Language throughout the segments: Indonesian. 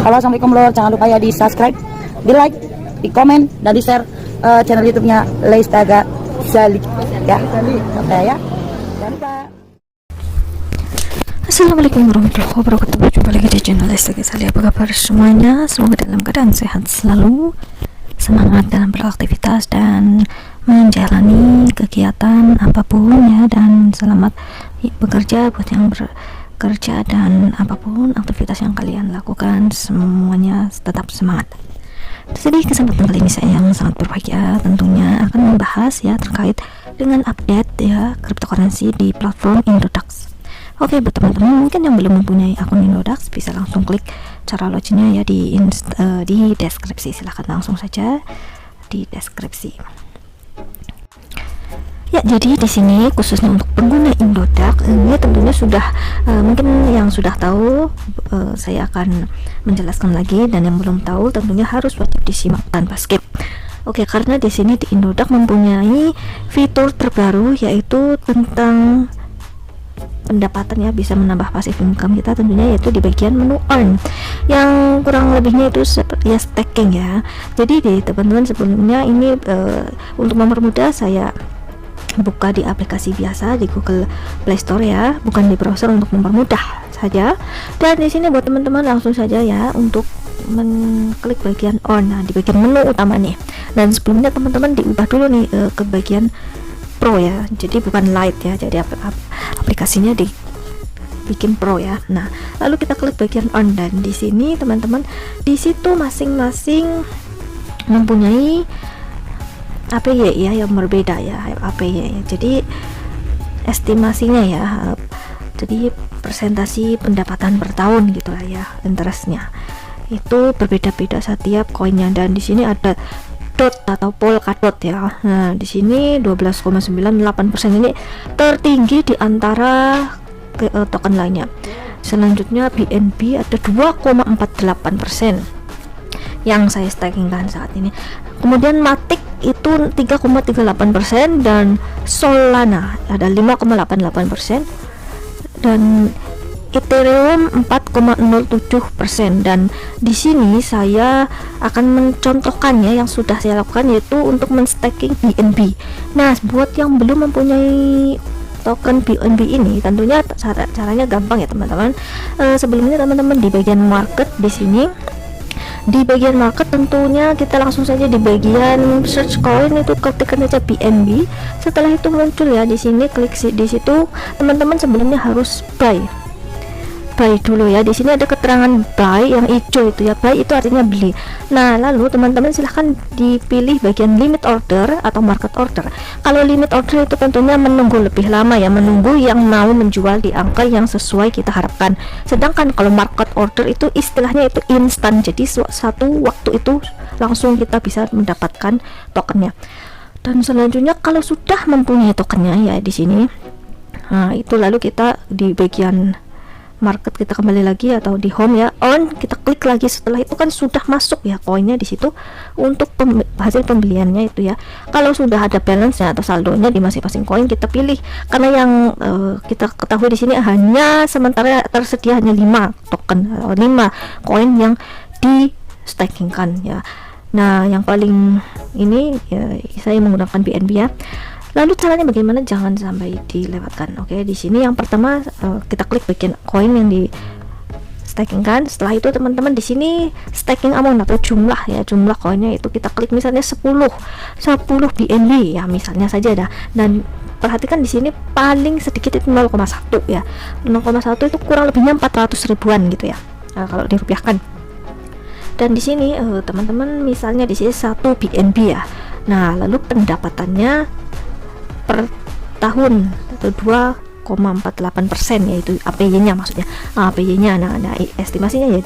Halo, assalamualaikum lor. Jangan lupa ya di subscribe, di like, di komen, dan di share channel YouTube-nya Leistaga Salik ya. Oke ya. Jangan lupa. Assalamualaikum warahmatullahi wabarakatuh. Jumpa lagi di channel Leistaga Salik. Apa kabar semuanya? Semoga dalam keadaan sehat selalu, semangat dalam beraktivitas dan menjalani kegiatan apapun ya, dan selamat bekerja buat yang bekerja dan apapun aktivitas yang kalian lakukan, semuanya tetap semangat. Jadi kesempatan kali ini saya yang sangat berbahagia tentunya akan membahas ya terkait dengan update ya cryptocurrency di platform Indodax. Oke, buat teman-teman mungkin yang belum mempunyai akun Indodax bisa langsung klik cara loginnya ya di deskripsi. Silahkan langsung saja di deskripsi. Ya, jadi di sini khususnya untuk pengguna Indodax ini tentunya sudah mungkin yang sudah tahu, saya akan menjelaskan lagi, dan yang belum tahu tentunya harus wajib disimak tanpa skip. Oke, karena di sini di Indodax mempunyai fitur terbaru yaitu tentang pendapatan ya, bisa menambah passive income kita tentunya, yaitu di bagian menu earn yang kurang lebihnya itu seperti ya staking ya. Jadi di teman-teman sebelumnya ini untuk mempermudah saya buka di aplikasi biasa di Google Play Store ya, bukan di browser, untuk mempermudah saja. Dan di sini buat teman-teman langsung saja ya untuk mengklik bagian on, nah di bagian menu utama nih. Dan sebelumnya teman-teman diubah dulu nih ke bagian Pro ya, jadi bukan Lite ya, jadi aplikasinya dibikin Pro ya. Nah lalu kita klik bagian on, dan di sini teman-teman di situ masing-masing mempunyai APY ya yang berbeda ya, APY ya. Jadi estimasinya ya, jadi persentasi pendapatan per tahun gitu lah ya, interestnya itu berbeda-beda setiap koinnya. Dan di sini ada dot atau Polkadot ya. Nah di sini 12,98% ini tertinggi di antara token lainnya. Selanjutnya BNB ada 2,48% yang saya stakingkan saat ini. Kemudian Matic itu 3,38% dan Solana ada 5,88% dan Ethereum 4,07%. Dan di sini saya akan mencontohkannya yang sudah saya lakukan, yaitu untuk menstaking BNB. Nah buat yang belum mempunyai token BNB ini tentunya caranya gampang ya teman-teman. Sebelumnya teman-teman di bagian market, di sini di bagian market tentunya kita langsung saja di bagian search coin itu ketikkan saja BNB. Setelah itu muncul ya di sini, klik di situ teman-teman sebelumnya harus buy dulu ya. Di sini ada keterangan buy yang hijau itu ya, buy itu artinya beli. Nah lalu teman-teman silahkan dipilih bagian limit order atau market order. Kalau limit order itu tentunya menunggu lebih lama ya, menunggu yang mau menjual di angka yang sesuai kita harapkan. Sedangkan kalau market order itu istilahnya itu instan, jadi satu waktu itu langsung kita bisa mendapatkan tokennya. Dan selanjutnya kalau sudah mempunyai tokennya ya di sini, nah itu lalu kita di bagian market kita kembali lagi atau di home ya, on kita klik lagi. Setelah itu kan sudah masuk ya koinnya di situ untuk hasil pembeliannya itu ya. Kalau sudah ada balance-nya atau saldonya di masing-masing koin kita pilih, karena yang kita ketahui di sini hanya sementara tersedia hanya 5 token atau 5 koin yang di stakingkan ya. Nah yang paling ini ya, saya menggunakan BNB ya. Lalu caranya bagaimana? Jangan sampai dilewatkan. Oke, di sini yang pertama kita klik bagian koin yang di stakingkan. Setelah itu teman-teman di sini staking amount atau jumlah ya, jumlah koinnya itu kita klik misalnya 10 BNB ya misalnya saja dah. Dan perhatikan di sini paling sedikit itu 0,1 ya. 0,1 itu kurang lebihnya 400 ribuan gitu ya. Nah, kalau dirupiahkan. Dan di sini teman-teman misalnya di sini 1 BNB ya. Nah, lalu pendapatannya per tahun itu 2,48% yaitu APY-nya maksudnya. APY-nya nah estimasinya ya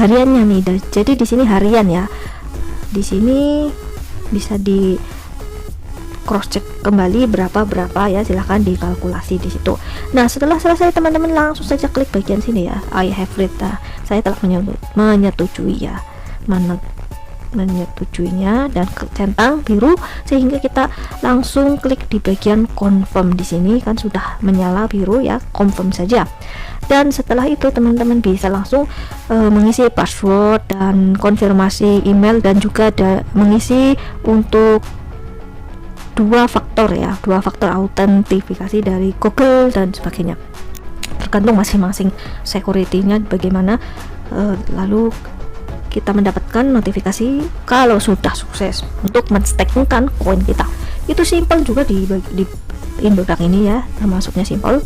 hariannya nih. Jadi di sini harian ya. Di sini bisa di cross check kembali berapa ya, silahkan dikalkulasi di situ. Nah setelah selesai teman-teman langsung saja klik bagian sini ya, I have read. Saya telah menyetujui ya, menyetujuinya dan centang biru, sehingga kita langsung klik di bagian confirm. Di sini kan sudah menyala biru ya, confirm saja. Dan setelah itu teman-teman bisa langsung mengisi password dan konfirmasi email, dan juga mengisi untuk dua faktor autentifikasi dari Google dan sebagainya, tergantung masing-masing security-nya bagaimana. Lalu kita mendapatkan notifikasi kalau sudah sukses untuk men-stakingkan koin kita. Itu simple juga di Indodax ini ya, termasuknya simple.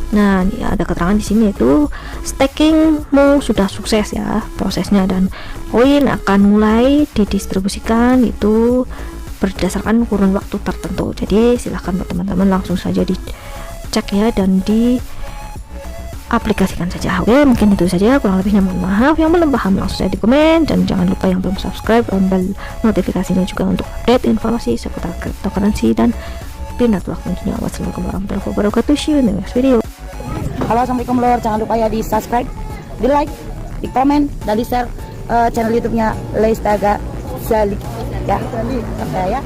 Nah, ya ada keterangan di sini itu stakingmu sudah sukses ya prosesnya, dan koin akan mulai didistribusikan itu berdasarkan kurun waktu tertentu. Jadi silahkan buat teman-teman langsung saja dicek ya dan diaplikasikan saja. Oke, mungkin itu saja, kurang lebihnya mohon maaf. Yang belum paham langsung saja di komen, dan jangan lupa yang belum subscribe on bell notifikasinya juga untuk update informasi seputar cryptocurrency dan pindah-tulah tentunya. Wassalamualaikum warahmatullahi wabarakatuh. See you in the next video. Halo, assalamualaikum lor. Jangan lupa ya di subscribe, di like, di komen, dan di share channel YouTube-nya Lestaga Salik ya. Sampai ya.